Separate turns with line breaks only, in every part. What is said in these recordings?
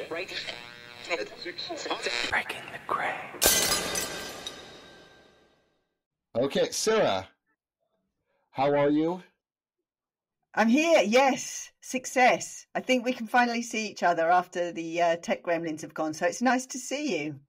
Breaking the gray.
Okay, Sarah, how are you?
I'm here. Yes, success. I think we can finally see each other after the tech gremlins have gone. So it's nice to see you.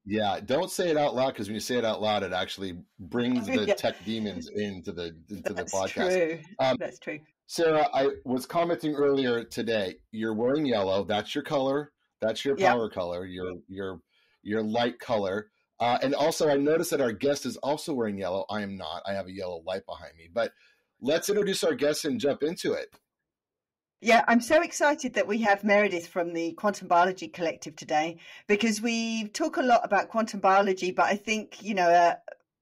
Yeah, don't say it out loud because when you say it out loud, it actually brings the
Yeah.
tech demons into the
That's
podcast.
true.
Um,
That's true.
Sarah, I was commenting earlier today. You're wearing yellow. That's your color. That's your
Yep.
power color. Your light color. And also, I noticed that our guest is also wearing yellow. I am not. I have a yellow light behind me. But let's introduce our guest and jump into it.
Yeah, I'm so excited that we have Meredith from the Quantum Biology Collective today, because we talk a lot about quantum biology, but I think,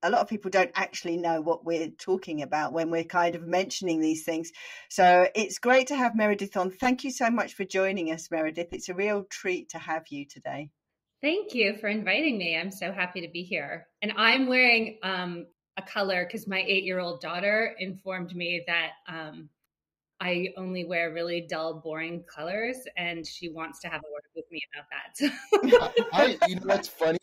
a lot of people don't actually know what we're talking about when we're kind of mentioning these things. So it's great to have Meredith on. Thank you so much for joining us, Meredith. It's a real treat to have you today.
Thank you for inviting me. I'm so happy to be here. And I'm wearing a color because my 8-year-old daughter informed me that I only wear really dull, boring colors, and she wants to have a word with me about that.
That's funny.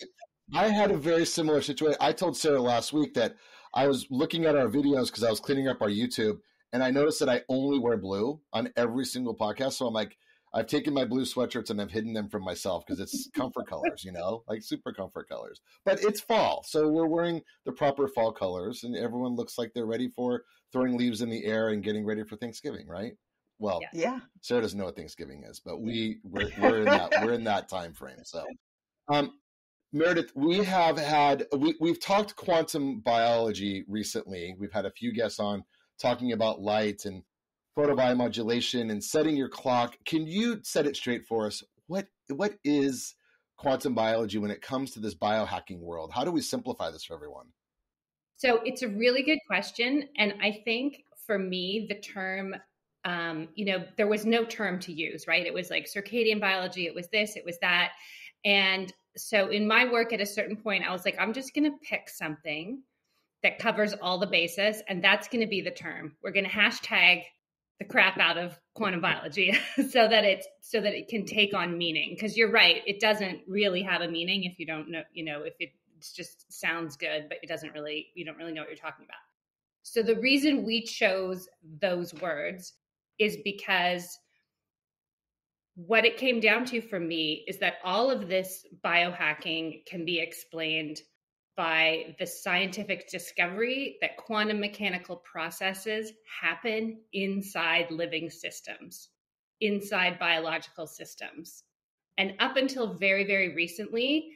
I had a very similar situation. I told Sarah last week that I was looking at our videos because I was cleaning up our YouTube, and I noticed that I only wear blue on every single podcast. So I'm like, I've taken my blue sweatshirts and I've hidden them from myself because it's comfort colors, like super comfort colors. But it's fall, so we're wearing the proper fall colors, and everyone looks like they're ready for throwing leaves in the air and getting ready for Thanksgiving, right? Well,
yeah.
Sarah doesn't know what Thanksgiving is, but we're in that time frame. So, Meredith, we've talked quantum biology recently. We've had a few guests on talking about light and photobiomodulation and setting your clock. Can you set it straight for us? What is quantum biology when it comes to this biohacking world? How do we simplify this for everyone?
So it's a really good question. And I think for me, the term, there was no term to use, right? It was like circadian biology. It was this, it was that. And so in my work at a certain point, I was like, I'm just going to pick something that covers all the bases. And that's going to be the term. We're going to hashtag the crap out of quantum biology so that it can take on meaning. Because you're right. It doesn't really have a meaning if you don't know, if it just sounds good, but you don't really know what you're talking about. So the reason we chose those words is because what it came down to for me is that all of this biohacking can be explained by the scientific discovery that quantum mechanical processes happen inside living systems, inside biological systems. And up until very, very recently,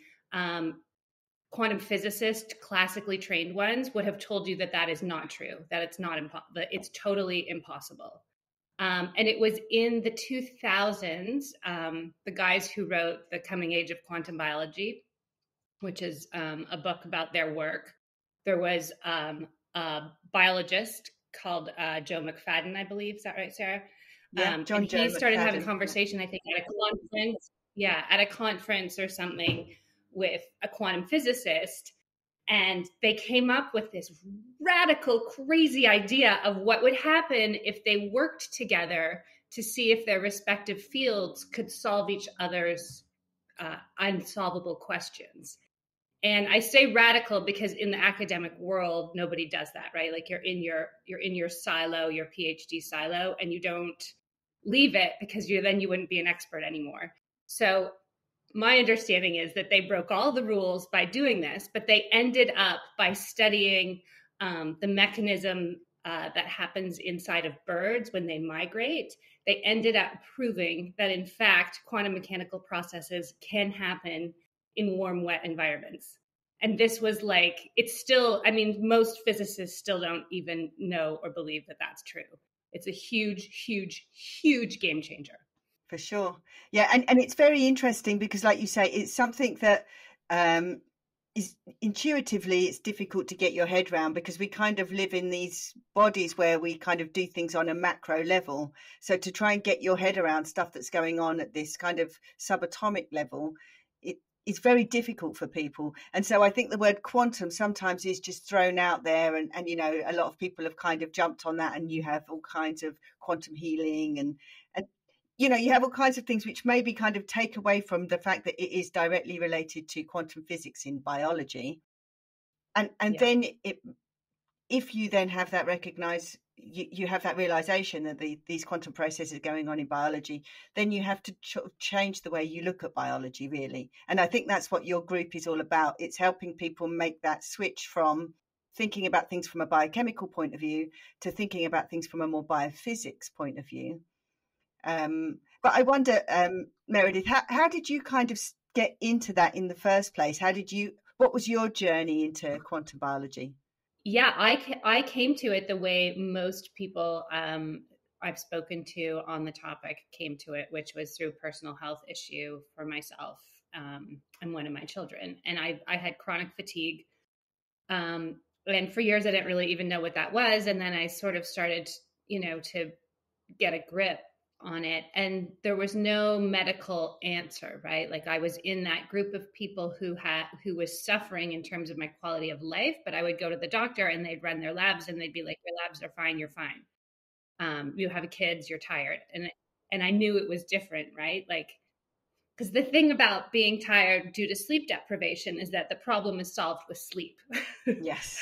quantum physicists, classically trained ones, would have told you that is not true, that that it's totally impossible. And it was in the 2000s, the guys who wrote The Coming Age of Quantum Biology, which is a book about their work. There was a biologist called Joe McFadden, I believe. Is that right, Sarah?
Yeah,
and he started having a conversation, I think, at a conference. Yeah, at a conference or something with a quantum physicist. And they came up with this radical, crazy idea of what would happen if they worked together to see if their respective fields could solve each other's unsolvable questions. And I say radical because in the academic world, nobody does that, right? Like you're in your silo, your PhD silo, and you don't leave it because then you wouldn't be an expert anymore. So my understanding is that they broke all the rules by doing this, but they ended up by studying the mechanism that happens inside of birds when they migrate. They ended up proving that, in fact, quantum mechanical processes can happen in warm, wet environments. And this was like, it's still, most physicists still don't even know or believe that that's true. It's a huge, huge, huge game changer.
For sure. Yeah. And it's very interesting because, like you say, it's something that is intuitively, it's difficult to get your head around because we kind of live in these bodies where we kind of do things on a macro level. So to try and get your head around stuff that's going on at this kind of subatomic level, it's very difficult for people. And so I think the word quantum sometimes is just thrown out there and a lot of people have kind of jumped on that, and you have all kinds of quantum healing and you have all kinds of things which maybe kind of take away from the fact that it is directly related to quantum physics in biology. And then if you then have that recognized, you have that realization that these quantum processes going on in biology, then you have to change the way you look at biology, really. And I think that's what your group is all about. It's helping people make that switch from thinking about things from a biochemical point of view to thinking about things from a more biophysics point of view. But I wonder, Meredith, how did you kind of get into that in the first place? What was your journey into quantum biology?
Yeah, I came to it the way most people I've spoken to on the topic came to it, which was through personal health issue for myself and one of my children. And I had chronic fatigue. And for years, I didn't really even know what that was. And then I sort of started, to get a grip on it. And there was no medical answer, right? Like I was in that group of people who was suffering in terms of my quality of life, but I would go to the doctor and they'd run their labs and they'd be like, your labs are fine, you're fine. You have kids, you're tired. And I knew it was different, right? Like, because the thing about being tired due to sleep deprivation is that the problem is solved with sleep.
Yes.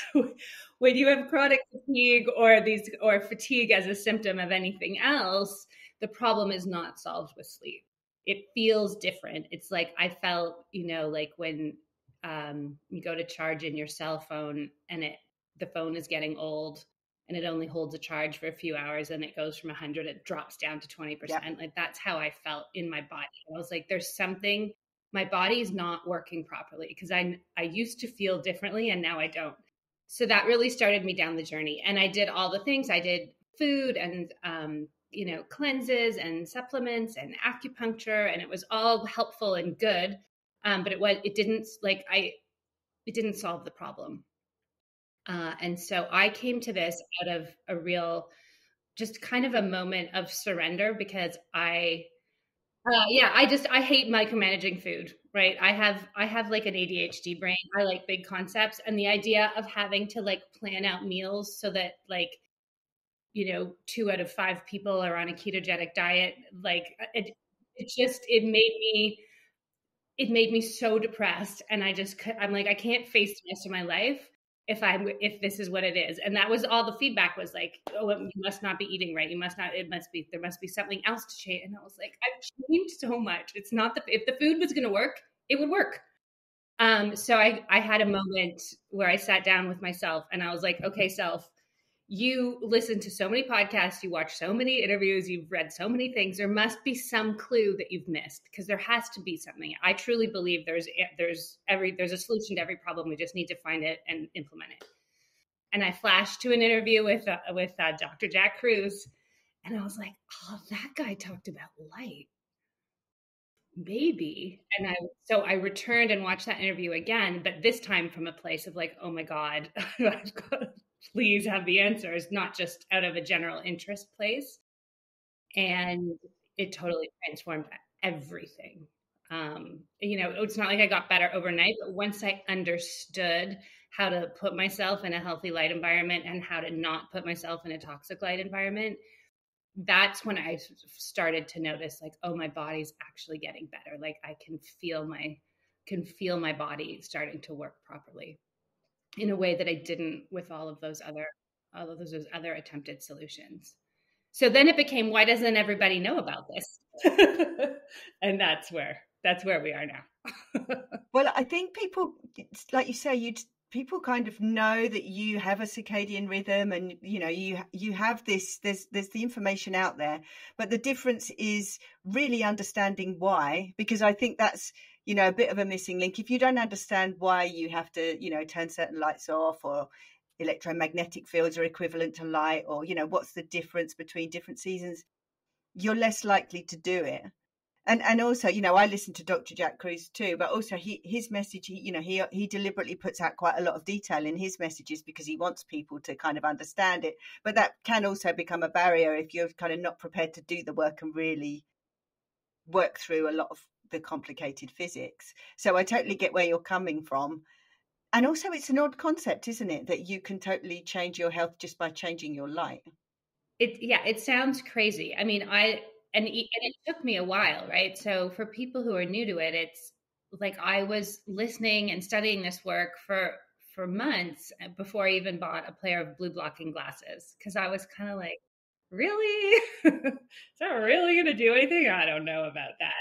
When you have chronic fatigue or fatigue as a symptom of anything else, the problem is not solved with sleep. It feels different. It's like I felt, like when you go to charge in your cell phone and the phone is getting old and it only holds a charge for a few hours and it goes from 100, it drops down to 20%. Yep. Like that's how I felt in my body. I was like, there's something, my body is not working properly because I used to feel differently and now I don't. So that really started me down the journey. And I did all the things. I did food and, cleanses and supplements and acupuncture, and it was all helpful and good. But it didn't solve the problem. And so I came to this out of a real, just kind of a moment of surrender because I hate micromanaging food, right? I have like an ADHD brain. I like big concepts, and the idea of having to like plan out meals so that like, 2 out of 5 people are on a ketogenic diet. Like it made me so depressed. And I'm like, I can't face the rest of my life if this is what it is. And that was all the feedback was like, oh, you must not be eating right. There must be something else to change. And I was like, I've changed so much. It's not if the food was going to work, it would work. So I had a moment where I sat down with myself and I was like, okay, self, you listen to so many podcasts, you watch so many interviews, you've read so many things. There must be some clue that you've missed because there has to be something. I truly believe there's a solution to every problem. We just need to find it and implement it. And I flashed to an interview with Dr. Jack Kruse, and I was like, oh, that guy talked about light. Maybe. And so I returned and watched that interview again, but this time from a place of like, oh my God, I've got to please have the answers, not just out of a general interest place. And it totally transformed everything. It's not like I got better overnight, but once I understood how to put myself in a healthy light environment and how to not put myself in a toxic light environment, that's when I started to notice like, oh, my body's actually getting better. Like I can feel my body starting to work properly in a way that I didn't with all of those other attempted solutions. So then it became, why doesn't everybody know about this? And that's where we are now.
Well, I think people, like you say, people kind of know that you have a circadian rhythm and, you have this, there's the information out there, but the difference is really understanding why, because I think that's, a bit of a missing link. If you don't understand why you have to, turn certain lights off, or electromagnetic fields are equivalent to light, or, what's the difference between different seasons, you're less likely to do it. And also, I listen to Dr. Jack Kruse too, but also his message, he deliberately puts out quite a lot of detail in his messages because he wants people to kind of understand it. But that can also become a barrier if you're kind of not prepared to do the work and really work through a lot of the complicated physics. So I totally get where you're coming from. And also it's an odd concept, isn't it? That you can totally change your health just by changing your light.
It sounds crazy. I mean, and it took me a while, right? So for people who are new to it, it's like I was listening and studying this work for months before I even bought a pair of blue blocking glasses, because I was kind of like, really? Is that really going to do anything? I don't know about that,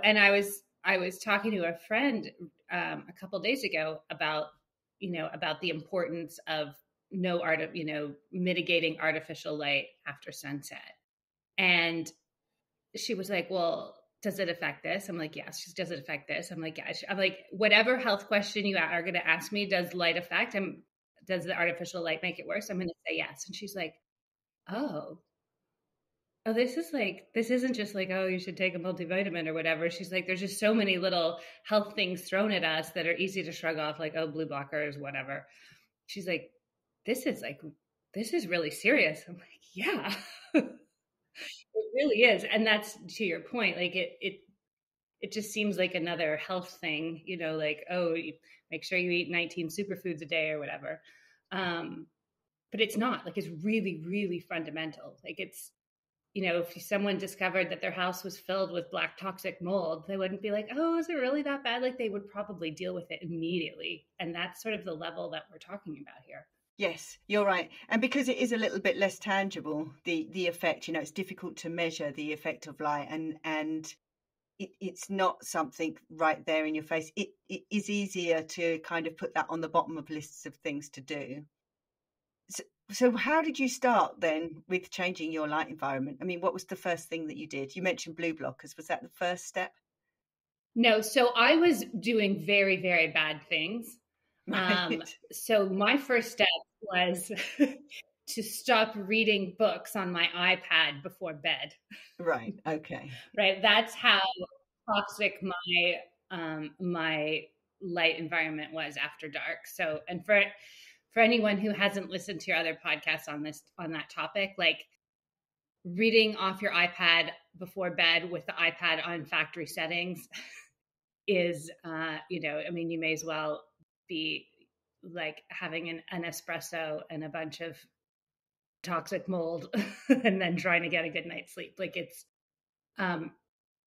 And I was talking to a friend a couple days ago about about the importance of no art of mitigating artificial light after sunset, and she was like, well, does it affect this? I'm like, yes. Does it affect this? I'm like, yes. I'm like, whatever health question you are going to ask me, does light affect? Does the artificial light make it worse? I'm going to say yes. And she's like, oh, this isn't just like, oh, you should take a multivitamin or whatever. She's like, there's just so many little health things thrown at us that are easy to shrug off, like, oh, blue blockers, whatever. She's like, this is really serious. I'm like, yeah. It really is. And that's to your point. Like it just seems like another health thing, like, oh, you make sure you eat 19 superfoods a day or whatever. But it's not. Like, it's really, really fundamental. Like, it's, if someone discovered that their house was filled with black toxic mold, they wouldn't be like, oh, is it really that bad? Like, they would probably deal with it immediately. And that's sort of the level that we're talking about here.
Yes, you're right. And because it is a little bit less tangible, the effect, it's difficult to measure the effect of light, and it's not something right there in your face. It is easier to kind of put that on the bottom of lists of things to do. So how did you start then with changing your light environment? I mean, what was the first thing that you did? You mentioned blue blockers. Was that the first step?
No, so I was doing very, very bad things. Right. So my first step was to stop reading books on my iPad before bed.
Right. Okay.
Right. That's how toxic my light environment was after dark. So, and for anyone who hasn't listened to your other podcasts on that topic, like, reading off your iPad before bed with the iPad on factory settings is, I mean, you may as well be like having an espresso and a bunch of toxic mold and then trying to get a good night's sleep. Like,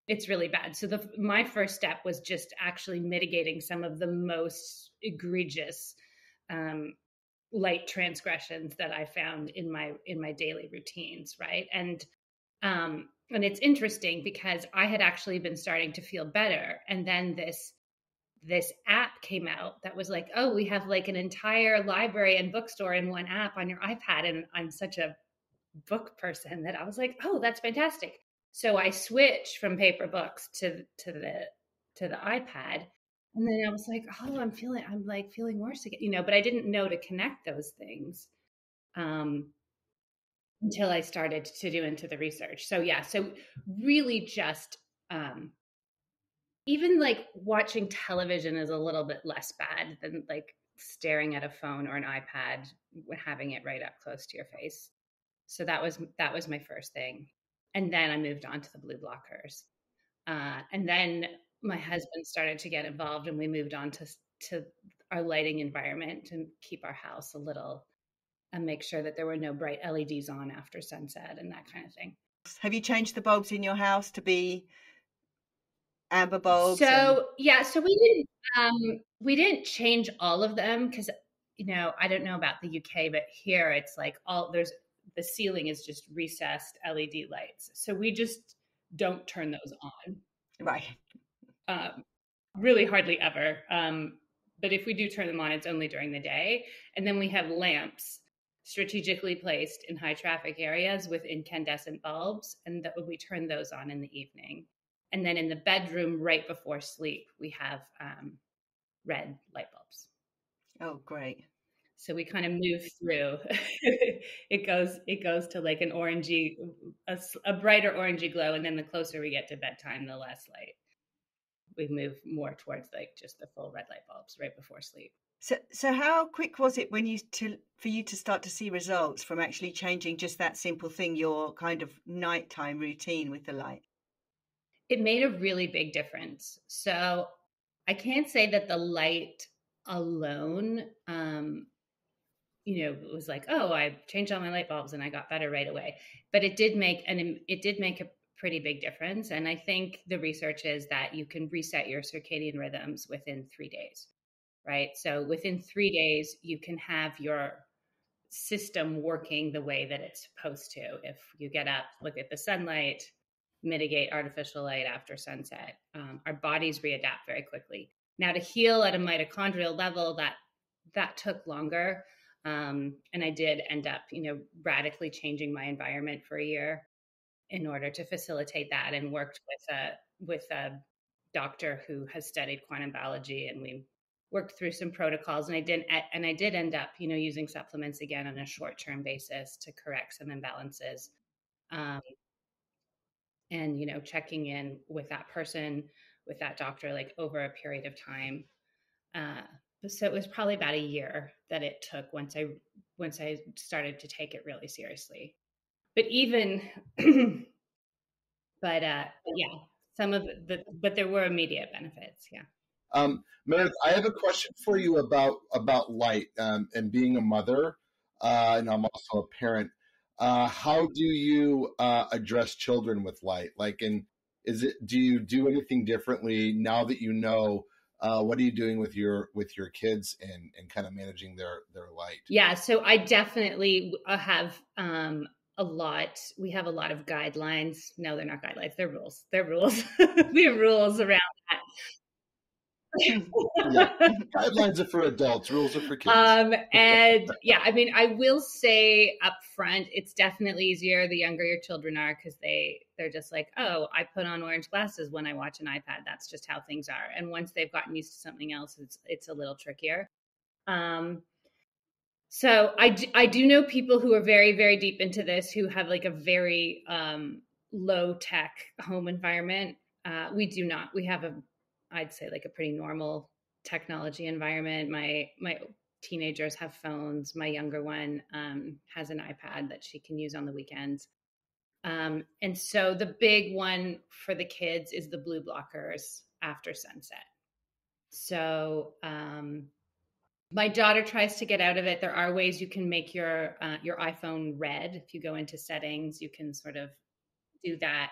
it's really bad. So my first step was just actually mitigating some of the most egregious light transgressions that I found in my daily routines, right? And it's interesting because I had actually been starting to feel better, and then this app came out that was like, oh, we have like an entire library and bookstore in one app on your iPad. And I'm such a book person that I was like, oh, that's fantastic. So I switched from paper books to the iPad. And then I was like, oh, I'm feeling worse again, but I didn't know to connect those things until I started to do into the research. So yeah, so really just even like watching television is a little bit less bad than like staring at a phone or an iPad, having it right up close to your face. So that was my first thing. And then I moved on to the blue blockers. And then my husband started to get involved, and we moved on to our lighting environment to keep our house a little, and make sure that there were no bright LEDs on after sunset and that kind of thing.
Have you changed the bulbs in your house to be amber bulbs?
So yeah, so we didn't change all of them because I don't know about the UK, but here it's like the ceiling is just recessed LED lights, so we just don't turn those on.
Right.
Really hardly ever. But if we do turn them on, it's only during the day. And then we have lamps strategically placed in high traffic areas with incandescent bulbs, and we turn those on in the evening. And then in the bedroom right before sleep, we have red light bulbs.
Oh, great.
So we kind of move through. It goes to like an orangey, a brighter orangey glow, and then the closer we get to bedtime, the less light. We move more towards like just the full red light bulbs right before sleep.
So how quick was it for you to start to see results from actually changing just that simple thing, your kind of nighttime routine with the light?
It made a really big difference. So I can't say that the light alone it was like, oh, I changed all my light bulbs and I got better right away. But it did make a pretty big difference. And I think the research is that you can reset your circadian rhythms within 3 days, right? So within 3 days, you can have your system working the way that it's supposed to. If you get up, look at the sunlight, mitigate artificial light after sunset, our bodies readapt very quickly. Now, to heal at a mitochondrial level, that took longer. And I did end up, radically changing my environment for a year in order to facilitate that, and worked with a doctor who has studied quantum biology, and we worked through some protocols, and I did end up, using supplements again on a short-term basis to correct some imbalances. And, checking in with that person, with that doctor, like over a period of time. So it was probably about a year that it took once I started to take it really seriously. But even, but yeah, but there were immediate benefits. Yeah.
Meredith, I have a question for you about light and being a mother, and I'm also a parent. How do you address children with light? Like, do you do anything differently now that you know? What are you doing with your kids and kind of managing their light?
Yeah, so I definitely have we have a lot of guidelines. No, they're not guidelines. They're rules. They're rules. We have rules around that.
Yeah. Guidelines are for adults, rules are for kids.
And yeah, I mean, I will say up front, it's definitely easier the younger your children are, because they're just like, oh, I put on orange glasses when I watch an iPad. That's just how things are. And once they've gotten used to something else, it's a little trickier. So I do know people who are very, very deep into this, who have like a very low tech home environment. We do not. We have I'd say like a pretty normal technology environment. My teenagers have phones. My younger one has an iPad that she can use on the weekends. And so the big one for the kids is the blue blockers after sunset. So my daughter tries to get out of it. There are ways you can make your iPhone red. If you go into settings, you can sort of do that.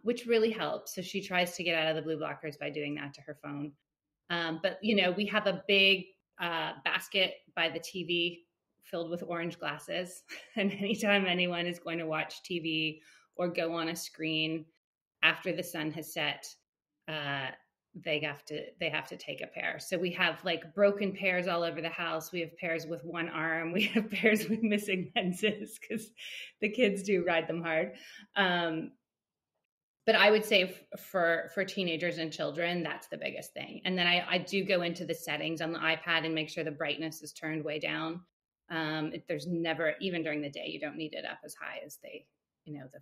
Which really helps. So she tries to get out of the blue blockers by doing that to her phone. But, we have a big basket by the TV filled with orange glasses. And anytime anyone is going to watch TV or go on a screen after the sun has set, they have to take a pair. So we have like broken pairs all over the house. We have pairs with one arm. We have pairs with missing lenses, because the kids do ride them hard. But I would say for teenagers and children, that's the biggest thing. And then I do go into the settings on the iPad and make sure the brightness is turned way down. There's never, even during the day, you don't need it up as high as the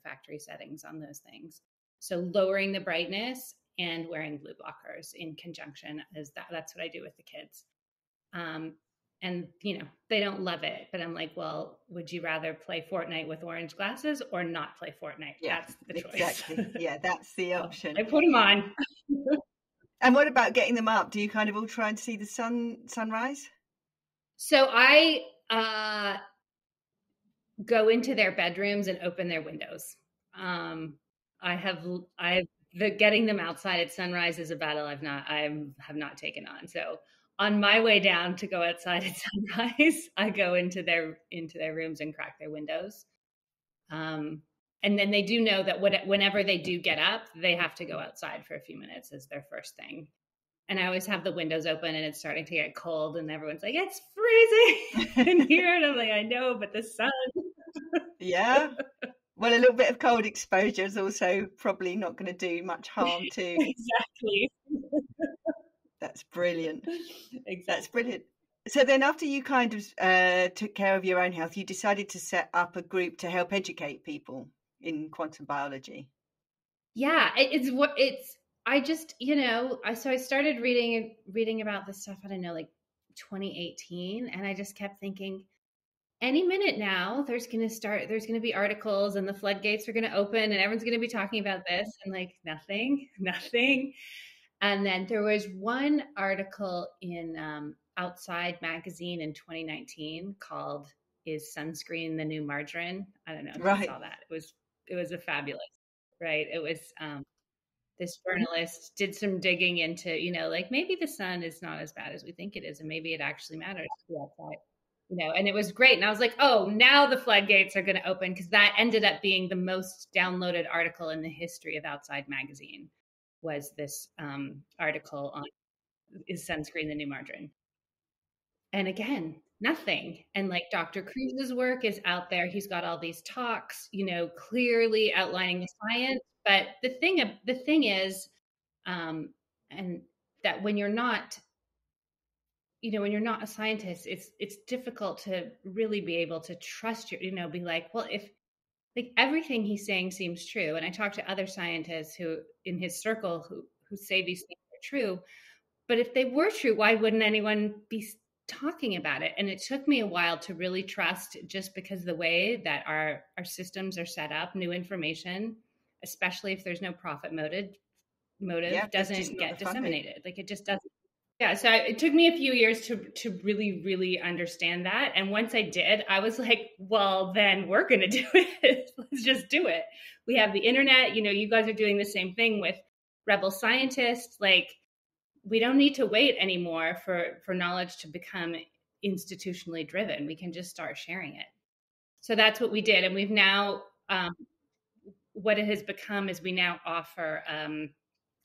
factory settings on those things. So lowering the brightness and wearing blue blockers in conjunction that's what I do with the kids. And, they don't love it, but I'm like, well, would you rather play Fortnite with orange glasses or not play Fortnite?
Yeah,
that's the choice.
Exactly. Yeah, that's the option.
I put them on.
And what about getting them up? Do you kind of all try and see the sunrise?
So I go into their bedrooms and open their windows. Getting them outside at sunrise is a battle I have not taken on. So on my way down to go outside at sunrise, I go into their rooms and crack their windows. And then they do know that whenever they do get up, they have to go outside for a few minutes as their first thing. And I always have the windows open, and it's starting to get cold, and everyone's like, it's freezing in here. And I'm like, I know, but the sun.
Yeah. Well, a little bit of cold exposure is also probably not going to do much harm to.
Exactly.
That's brilliant.
Exactly.
That's brilliant. So then after you kind of took care of your own health, you decided to set up a group to help educate people in quantum biology.
Yeah, so I started reading about this stuff, I don't know, like 2018. And I just kept thinking, any minute now, there's going to be articles and the floodgates are going to open and everyone's going to be talking about this, and like nothing. And then there was one article in, Outside magazine in 2019 called "Is Sunscreen the New Margarine?" I don't know if you saw that. It was a fabulous, right? It was this journalist did some digging into, like maybe the sun is not as bad as we think it is, and maybe it actually matters to be outside, and it was great. And I was like, oh, now the floodgates are going to open, because that ended up being the most downloaded article in the history of Outside magazine, was this article on "Is Sunscreen the New Margarine?" And again, nothing. And like Dr. Cruz's work is out there. He's got all these talks, clearly outlining the science. But the thing is, and that when you're not, when you're not a scientist, it's difficult to really be able to trust be like, well, if like everything he's saying seems true. And I talk to other scientists who in his circle who say these things are true. But if they were true, why wouldn't anyone be talking about it? And it took me a while to really trust, just because the way that our systems are set up, new information, especially if there's no profit motive, doesn't get disseminated. Like it just doesn't. Yeah. So it took me a few years to really, really understand that. And once I did, I was like, well, then we're going to do it. Let's just do it. We have the internet, you guys are doing the same thing with Rebel Scientists. Like, we don't need to wait anymore for knowledge to become institutionally driven. We can just start sharing it. So that's what we did. And we've now, what it has become is we now offer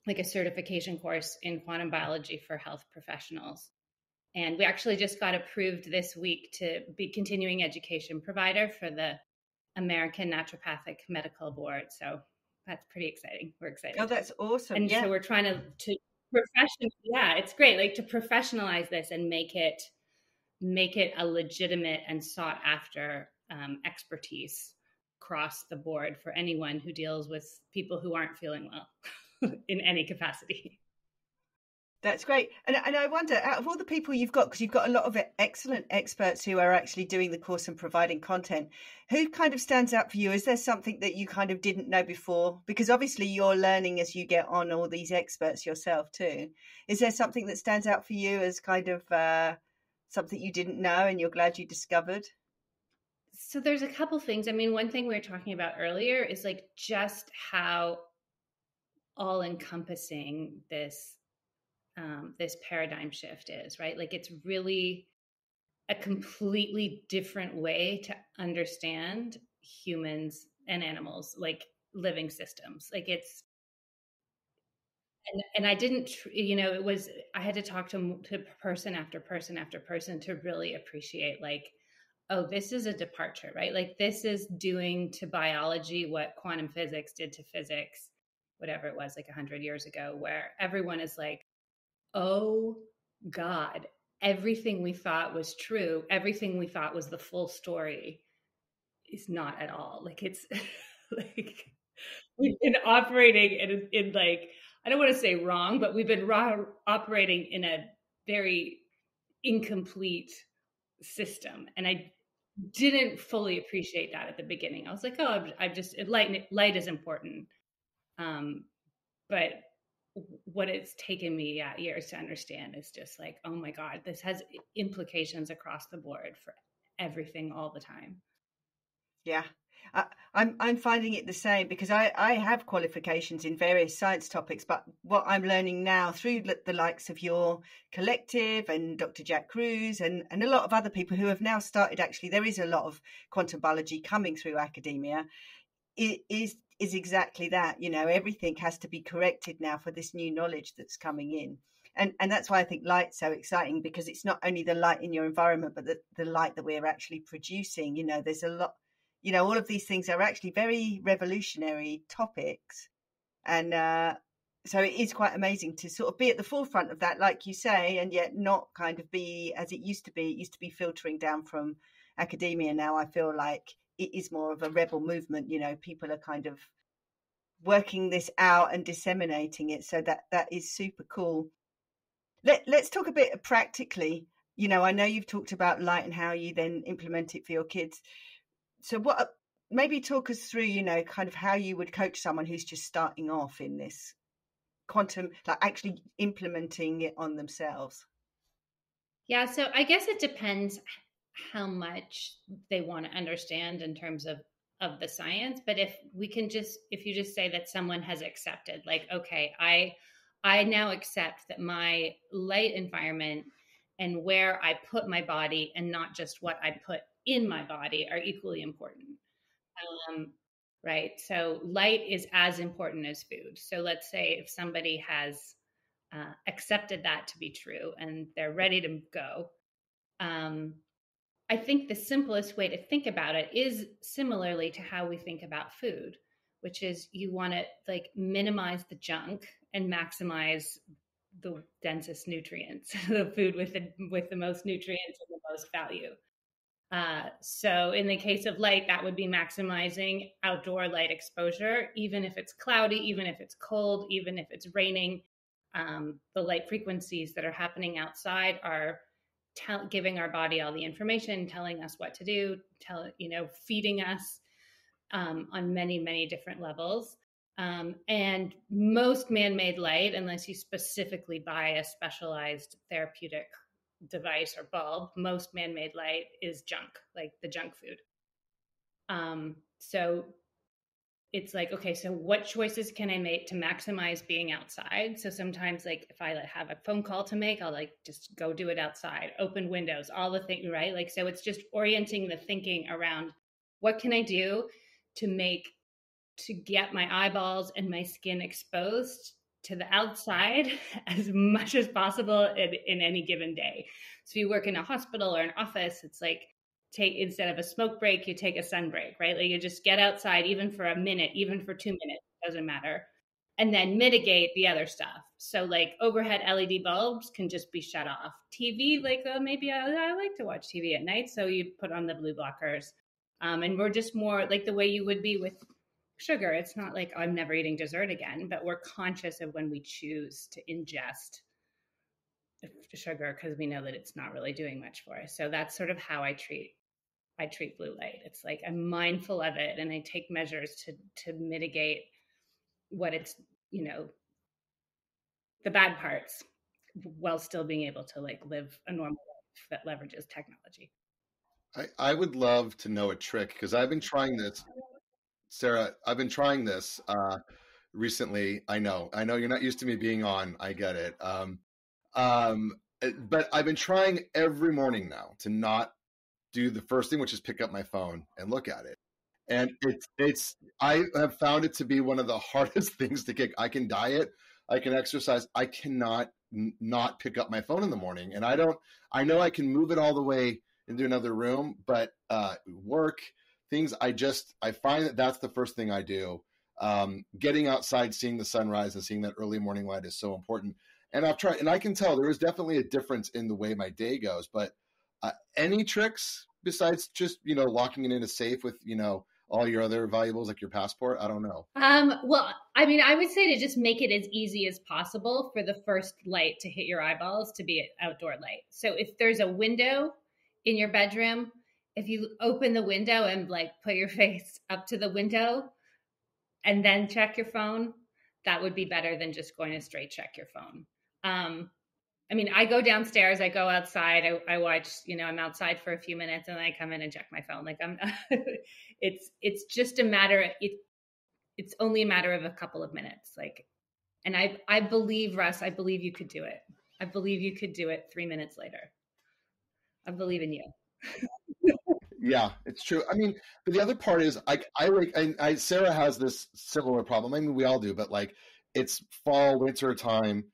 like a certification course in quantum biology for health professionals. And we actually just got approved this week to be continuing education provider for the American Naturopathic Medical Board. So that's pretty exciting. We're excited.
Oh, that's awesome.
And so we're trying to it's great, like to professionalize this and make it a legitimate and sought after expertise across the board for anyone who deals with people who aren't feeling well in any capacity.
That's great. And I wonder, out of all the people you've got, because you've got a lot of excellent experts who are actually doing the course and providing content, who kind of stands out for you? Is there something that you kind of didn't know before? Because obviously you're learning as you get on all these experts yourself too. Is there something that stands out for you as kind of something you didn't know and you're glad you discovered?
So there's a couple things. I mean, one thing we were talking about earlier is like just how all-encompassing this paradigm shift is, right? Like it's really a completely different way to understand humans and animals, like living systems. Like it's, and I didn't, it was, I had to talk to person after person after person to really appreciate like, oh, this is a departure, right? Like this is doing to biology what quantum physics did to physics, whatever it was, like 100 years ago, where everyone is like, oh God, everything we thought was true, everything we thought was the full story is not at all. Like it's like we've been operating in like, I don't want to say wrong, but we've been operating in a very incomplete system. And I didn't fully appreciate that at the beginning. I was like, oh, I've just, light is important. But what it's taken me years to understand is just like, oh my God, this has implications across the board for everything all the time.
Yeah, I'm finding it the same, because I have qualifications in various science topics, but what I'm learning now through the likes of your collective and Dr. Jack Cruz and a lot of other people who have now started, actually, there is a lot of quantum biology coming through academia. It is exactly that. Everything has to be corrected now for this new knowledge that's coming in. And that's why I think light's so exciting, because it's not only the light in your environment, but the light that we're actually producing. There's a lot, all of these things are actually very revolutionary topics. And so it is quite amazing to sort of be at the forefront of that, like you say, and yet not kind of be as it used to be. It used to be filtering down from academia. Now I feel like it is more of a rebel movement. People are kind of working this out and disseminating it. So that is super cool. Let's talk a bit practically. I know you've talked about light and how you then implement it for your kids. So maybe talk us through, kind of how you would coach someone who's just starting off in this quantum, like actually implementing it on themselves.
Yeah, so I guess it depends how much they want to understand in terms of the science. But if you just say that someone has accepted, like, okay, I now accept that my light environment and where I put my body and not just what I put in my body are equally important. Um, right. So light is as important as food. So let's say if somebody has accepted that to be true and they're ready to go, um, I think the simplest way to think about it is similarly to how we think about food, which is you want to like minimize the junk and maximize the densest nutrients, the food with the most nutrients and the most value. So in the case of light, that would be maximizing outdoor light exposure, even if it's cloudy, even if it's cold, even if it's raining. The light frequencies that are happening outside are giving our body all the information, telling us what to do, feeding us on many, many different levels. And most man-made light, unless you specifically buy a specialized therapeutic device or bulb, most man-made light is junk, like the junk food. So it's like, okay, so what choices can I make to maximize being outside? So sometimes, like, if I have a phone call to make, I'll like just go do it outside, open windows, all the things, right? Like, so it's just orienting the thinking around what can I do to get my eyeballs and my skin exposed to the outside as much as possible in any given day. So if you work in a hospital or an office, it's like instead of a smoke break, you take a sun break, right? Like you just get outside even for a minute, even for 2 minutes, doesn't matter. And then mitigate the other stuff. So like overhead LED bulbs can just be shut off. TV, like maybe I like to watch TV at night, so you put on the blue blockers. And we're just more like the way you would be with sugar. It's not like, oh, I'm never eating dessert again, but we're conscious of when we choose to ingest sugar because we know that it's not really doing much for us. So that's sort of how I treat blue light. It's like I'm mindful of it and I take measures to mitigate what it's, the bad parts while still being able to like live a normal life that leverages technology.
I would love to know a trick because I've been trying this, Sarah. I've been trying this recently. I know you're not used to me being on. I get it. But I've been trying every morning now to not do the first thing, which is pick up my phone and look at it. And it's I have found it to be one of the hardest things to kick. I can diet, I can exercise, I cannot not pick up my phone in the morning. And I know I can move it all the way into another room, but work things, I find that that's the first thing I do. Getting outside, seeing the sunrise and seeing that early morning light is so important. And I've tried, and I can tell there is definitely a difference in the way my day goes. But any tricks besides just locking it in a safe with all your other valuables like your passport? I don't know.
Well, I mean, I would say to just make it as easy as possible for the first light to hit your eyeballs to be outdoor light. So if there's a window in your bedroom, if you open the window and like put your face up to the window and then check your phone, that would be better than just going to straight check your phone. I mean, I go downstairs, I go outside, I watch, I'm outside for a few minutes and then I come in and check my phone. Like it's just a matter, it's only a matter of a couple of minutes. Like, and I believe, Russ, I believe you could do it. I believe you could do it 3 minutes later. I believe in you.
Yeah, it's true. I mean, but the other part is Sarah has this similar problem. I mean, we all do, but like it's fall, winter time.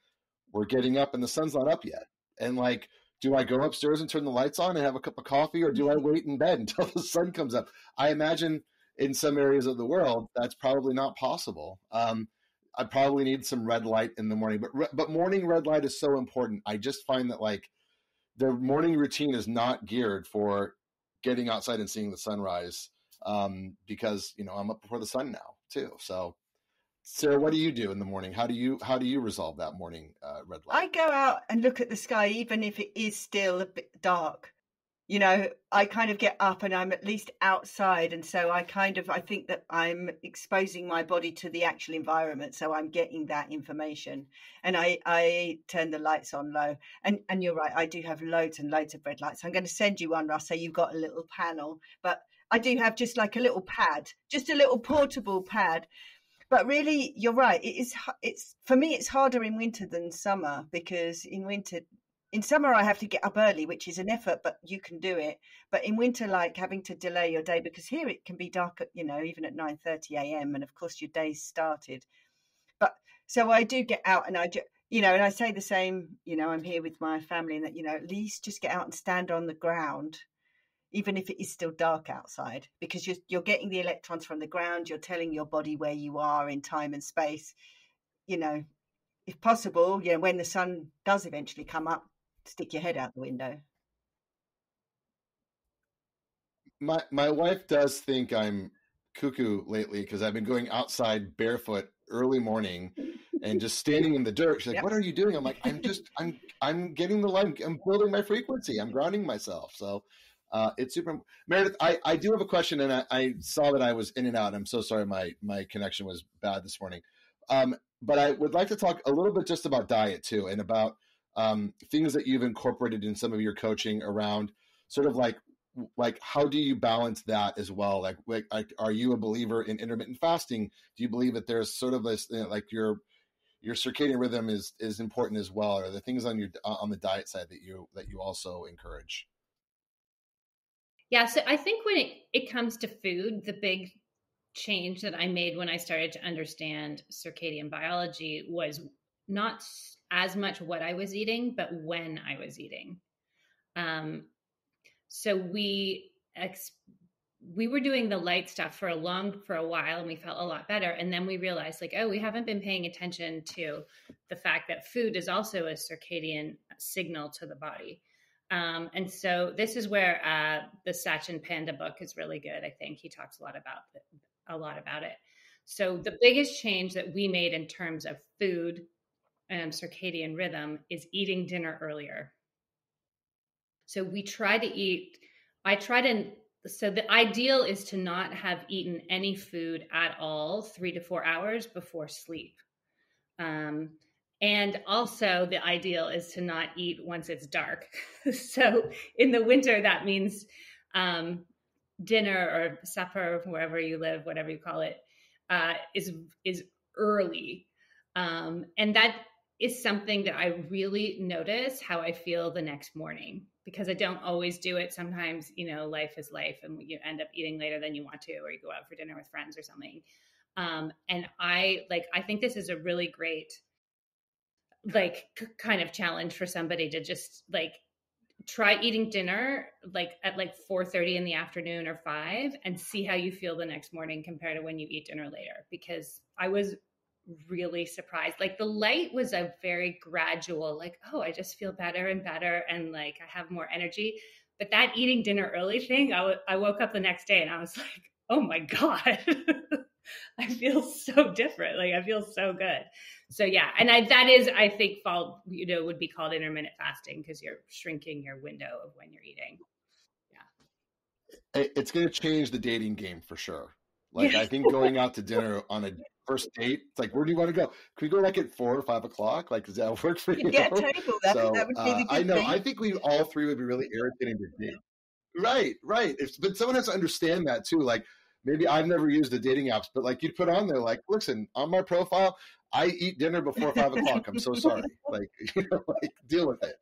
We're getting up and the sun's not up yet. And like, do I go upstairs and turn the lights on and have a cup of coffee, or do I wait in bed until the sun comes up? I imagine in some areas of the world, that's probably not possible. I probably need some red light in the morning, but morning red light is so important. I just find that like the morning routine is not geared for getting outside and seeing the sunrise because I'm up before the sun now too. So Sarah, what do you do in the morning? How do you resolve that morning red light?
I go out and look at the sky, even if it is still a bit dark. I kind of get up and I'm at least outside. And so I think that I'm exposing my body to the actual environment. So I'm getting that information, and I turn the lights on low, and you're right. I do have loads and loads of red lights. I'm going to send you one, Russ. So you've got a little panel, but I do have just like a little pad, just a little portable pad. But really, you're right. It's for me, it's harder in winter than summer, because in summer, I have to get up early, which is an effort, but you can do it. But in winter, like having to delay your day, because here it can be dark at, even at 9:30 a.m. And of course, your day's started. But so I do get out, and and I say the same, I'm here with my family, and that, at least just get out and stand on the ground, even if it is still dark outside, because you're getting the electrons from the ground. You're telling your body where you are in time and space, if possible, when the sun does eventually come up, stick your head out the window.
My wife does think I'm cuckoo lately, because I've been going outside barefoot early morning and just standing in the dirt. She's like,
Yep.
"What are you doing?" I'm like, I'm getting the light. I'm building my frequency. I'm grounding myself. So it's super. Meredith, I do have a question, and I saw that I was in and out. I'm so sorry. My connection was bad this morning. But I would like to talk a little bit just about diet too, and about things that you've incorporated in some of your coaching around sort of like how do you balance that as well? Like are you a believer in intermittent fasting? Do you believe that there's sort of this, like your circadian rhythm is important as well? Or are there things on the diet side that you also encourage?
Yeah, so I think when it comes to food, the big change that I made when I started to understand circadian biology was not as much what I was eating, but when I was eating. So we were doing the light stuff for a while, and we felt a lot better. And then we realized, like, we haven't been paying attention to the fact that food is also a circadian signal to the body. And so this is where the Sachin Panda book is really good. I think he talks a lot about it. So the biggest change that we made in terms of food and circadian rhythm is eating dinner earlier. So so the ideal is to not have eaten any food at all 3 to 4 hours before sleep. And also the ideal is to not eat once it's dark. So in the winter, that means dinner or supper, wherever you live, whatever you call it, is early. And that is something that I really notice how I feel the next morning, because I don't always do it. Sometimes, life is life, and you end up eating later than you want to, or you go out for dinner with friends or something. And I think this is a really great, kind of challenge for somebody to just try eating dinner at 4:30 in the afternoon or 5, and see how you feel the next morning compared to when you eat dinner later. Because I was really surprised. The light was a very gradual, I just feel better and better, and I have more energy. But that eating dinner early thing, I woke up the next day and I was like, oh my God, I feel so different. I feel so good. So yeah. And that is, I think, would be called intermittent fasting, because you're shrinking your window of when you're eating.
Yeah. It's going to change the dating game for sure. I think going out to dinner on a first date, it's where do you want to go? Can we go at 4 or 5 o'clock? Does that work for you?
Get a table. That would be the good
I know.
thing.
I think we all three would be really irritating to date. Right. But someone has to understand that too. Maybe I've never used the dating apps, but you'd put on there, listen, on my profile, I eat dinner before 5 o'clock. I'm so sorry. Deal with it.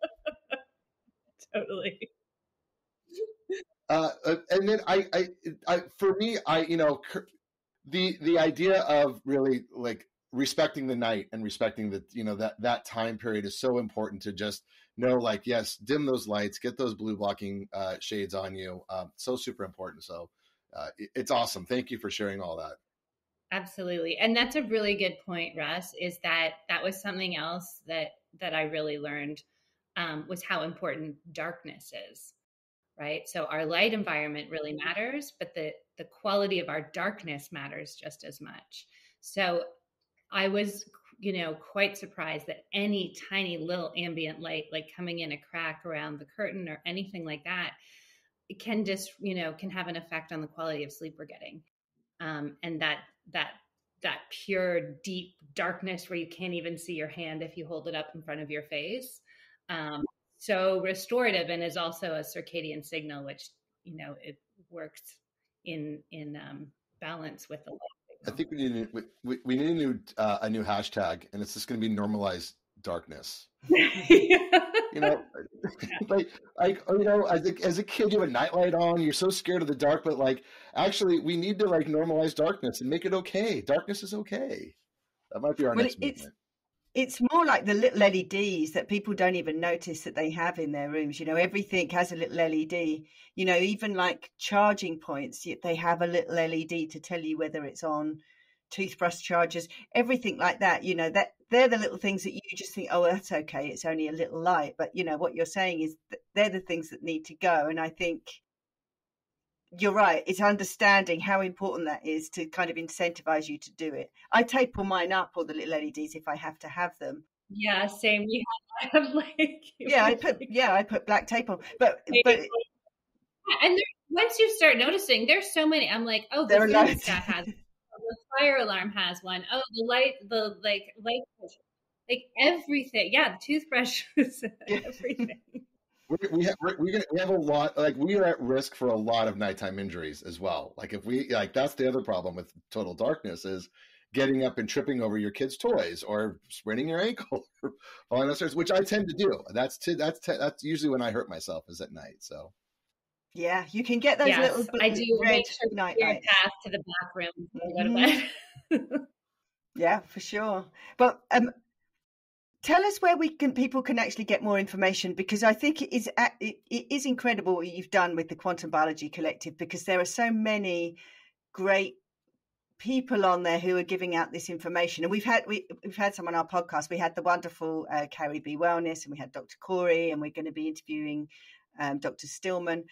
Totally.
And then for me, the idea of really respecting the night and respecting the, that time period is so important, to just know, yes, dim those lights, get those blue blocking shades on you. So super important. So it's awesome. Thank you for sharing all that.
Absolutely. And that's a really good point, Russ, is that was something else that I really learned, was how important darkness is. Right. So our light environment really matters, but the quality of our darkness matters just as much. So I was, quite surprised that any tiny little ambient light, coming in a crack around the curtain or anything like that, it can just, can have an effect on the quality of sleep we're getting. And that pure, deep darkness where you can't even see your hand if you hold it up in front of your face. So restorative, and is also a circadian signal, which, it works in balance with the light
I
signal.
think we need a new hashtag, and it's just going to be normalized darkness. Like I think as a kid you have a nightlight on, you're so scared of the dark, but like actually we need to like normalize darkness and make it okay. Darkness is okay. That might be our next movement.
It's more like the little LEDs that people don't even notice that they have in their rooms. Everything has a little LED. Even like charging points, they have a little LED to tell you whether it's on. Toothbrush chargers, everything like that. That they're the little things that you just think, oh, that's okay, it's only a little light. But what you're saying is that they're the things that need to go. And I think you're right. It's understanding how important that is to kind of incentivize you to do it. I tape all mine up, all the little LEDs, if I have to have them.
Yeah, same. I have like
I put black tape on, but
and once you start noticing, there's so many. I'm like, oh, the thermostat has, the fire alarm has one. Oh, the light like everything. Yeah, the toothbrushes, everything.
We have a lot, like we are at risk for a lot of nighttime injuries as well. Like if we that's the other problem with total darkness is getting up and tripping over your kids' toys or spraining your ankle or falling downstairs, which I tend to do. That's usually when I hurt myself is at night. So
yeah, you can get those little.
I do
red
night lights path to the bathroom before I go to bed.
Yeah, for sure. But tell us where people can actually get more information, because I think it is incredible what you've done with the Quantum Biology Collective, because there are so many great people on there who are giving out this information. And we've had some on our podcast. We had the wonderful Carrie B. Wellness, and we had Dr. Corey, and we're going to be interviewing Dr. Stillman.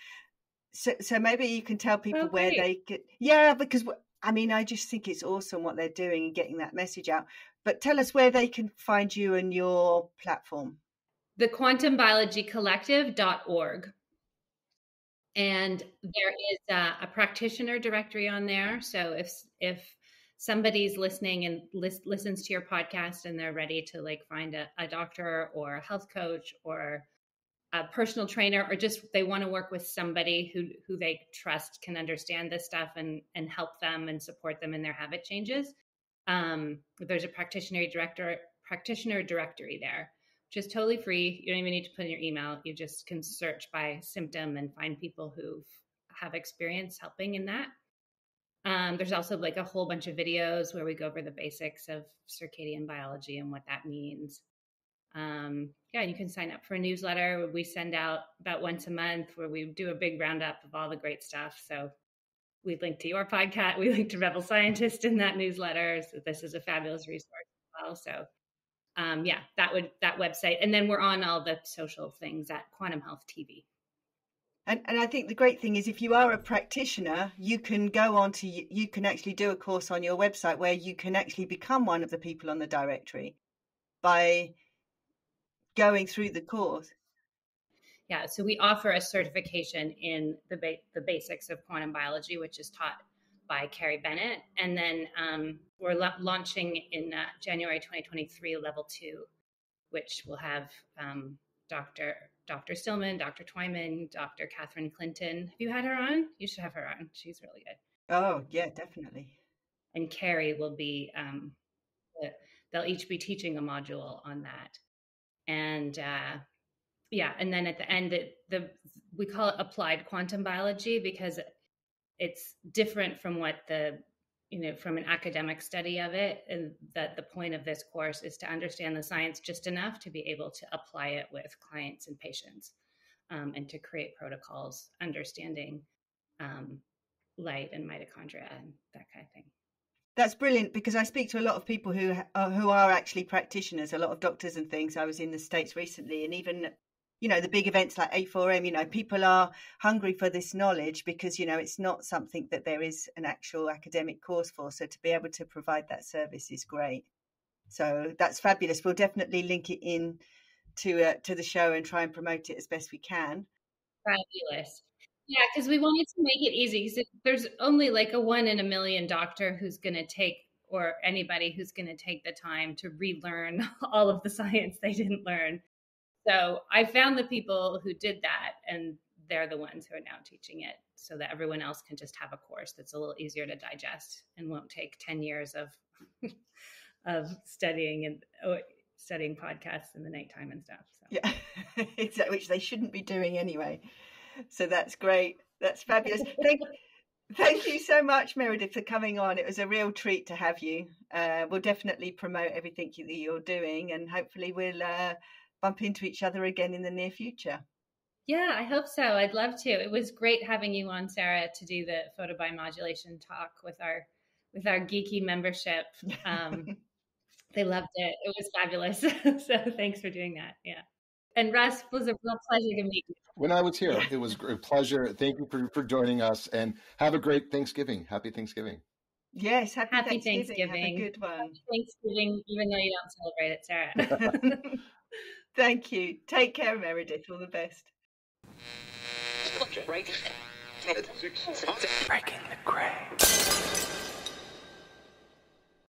So maybe you can tell people where they could. Yeah, because I just think it's awesome what they're doing and getting that message out. But tell us where they can find you and your platform.
The quantumbiologycollective.org. And there is a practitioner directory on there. So if somebody's listening and listens to your podcast and they're ready to like find a doctor or a health coach or a personal trainer, or just they want to work with somebody who they trust can understand this stuff and help them and support them in their habit changes, there's a practitioner directory there, which is totally free. You don't even need to put in your email. You just can search by symptom and find people who have experience helping in that. There's also like a whole bunch of videos where we go over the basics of circadian biology and what that means. You can sign up for a newsletter we send out about once a month, where we do a big roundup of all the great stuff. So we link to your podcast, we link to Rebel Scientist in that newsletter. So this is a fabulous resource as well. So that website. And then we're on all the social things at Quantum Health TV.
And I think the great thing is if you are a practitioner, you can you can actually do a course on your website where you can actually become one of the people on the directory by going through the course.
Yeah, so we offer a certification in the basics of quantum biology, which is taught by Carrie Bennett. And then we're launching in January 2023, level 2, which will have Dr. Stillman, Dr. Twyman, Dr. Catherine Clinton. Have you had her on? You should have her on. She's really good.
Oh, yeah, definitely.
And Carrie will be, they'll each be teaching a module on that. And and then at the end, we call it applied quantum biology because it's different from what from an academic study of it. And that the point of this course is to understand the science just enough to be able to apply it with clients and patients, and to create protocols, understanding light and mitochondria and that kind of thing.
That's brilliant, because I speak to a lot of people who are actually practitioners, a lot of doctors and things. I was in the States recently, and even, the big events like A4M, people are hungry for this knowledge because, it's not something that there is an actual academic course for. So to be able to provide that service is great. So that's fabulous. We'll definitely link it in to the show and try and promote it as best we can.
Fabulous. Yeah, because we wanted to make it easy. So there's only like a 1 in a million doctor who's going to take, or anybody who's going to take the time to relearn all of the science they didn't learn. So I found the people who did that, and they're the ones who are now teaching it, so that everyone else can just have a course that's a little easier to digest and won't take 10 years of studying and studying podcasts in the nighttime and stuff. So.
Yeah, exactly, which they shouldn't be doing anyway. So that's great. That's fabulous. Thank you so much, Meredith, for coming on. It was a real treat to have you. We'll definitely promote everything that you're doing, and hopefully we'll bump into each other again in the near future.
Yeah, I hope so. I'd love to. It was great having you on, Sarah, to do the photobiomodulation talk with our geeky membership. They loved it. It was fabulous. So thanks for doing that. Yeah. And Russ, it was a real pleasure to meet you.
When I was here, it was a pleasure. Thank you for joining us, and have a great Thanksgiving. Happy Thanksgiving.
Yes, happy
Thanksgiving.
Have a good one.
Happy Thanksgiving, even though you don't celebrate it, Sarah.
Thank you. Take care, Meredith. All the best.
Breaking the gray.